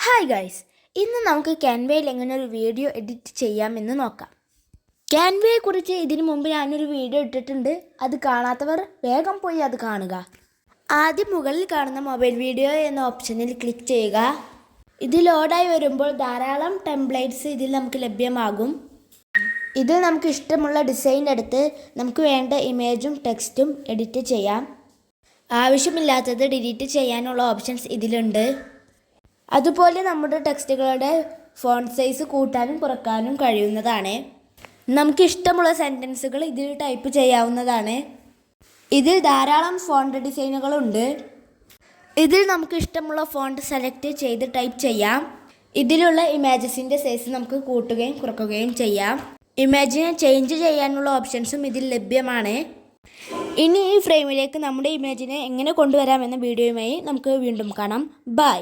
Hi guys, ഇന്ന് നമുക്ക് ക്യാൻവയിൽ എങ്ങനെ ഒരു വീഡിയോ എഡിറ്റ് ചെയ്യാമെന്ന് നോക്കാം. ക്യാൻവയെക്കുറിച്ച് ഇതിനു മുമ്പ് ഞാനൊരു വീഡിയോ ഇട്ടിട്ടുണ്ട്. അത് കാണാത്തവർ വേഗം പോയി അത് കാണുക. ആദ്യം മുകളിൽ കാണുന്ന മൊബൈൽ വീഡിയോ എന്ന ഓപ്ഷനിൽ ക്ലിക്ക് ചെയ്യുക. ഇത് ലോഡായി വരുമ്പോൾ ധാരാളം ടെംപ്ലേറ്റ്സ് ഇതിൽ നമുക്ക് ലഭ്യമാകും. ഇതിൽ നമുക്ക് ഇഷ്ടമുള്ള ഡിസൈൻ എടുത്ത് നമുക്ക് വേണ്ട ഇമേജും ടെക്സ്റ്റും എഡിറ്റ് ചെയ്യാം. ആവശ്യമില്ലാത്തത് ഡിലീറ്റ് ചെയ്യാനുള്ള ഓപ്ഷൻസ് ഇതിലുണ്ട്. അതുപോലെ നമ്മുടെ ടെക്സ്റ്റുകളുടെ ഫോണ്ട് സൈസ് കൂട്ടാനും കുറയ്ക്കാനും കഴിയുന്നതാണ്. നമുക്ക് ഇഷ്ടമുള്ള സെൻറ്റൻസുകൾ ഇതിൽ ടൈപ്പ് ചെയ്യാവുന്നതാണ്. ഇതിൽ ധാരാളം ഫോണ്ട് ഡിസൈനുകളുണ്ട്. ഇതിൽ നമുക്ക് ഇഷ്ടമുള്ള ഫോണ്ട് സെലക്ട് ചെയ്ത് ടൈപ്പ് ചെയ്യാം. ഇതിലുള്ള ഇമേജസിൻ്റെ സൈസ് നമുക്ക് കൂട്ടുകയും കുറയ്ക്കുകയും ചെയ്യാം. ഇമേജിനെ ചേഞ്ച് ചെയ്യാനുള്ള ഓപ്ഷൻസും ഇതിൽ ലഭ്യമാണ്. ഇനി ഈ ഫ്രെയിമിലേക്ക് നമ്മുടെ ഇമേജിനെ എങ്ങനെ കൊണ്ടുവരാമെന്ന വീഡിയോയുമായി നമുക്ക് വീണ്ടും കാണാം. ബൈ.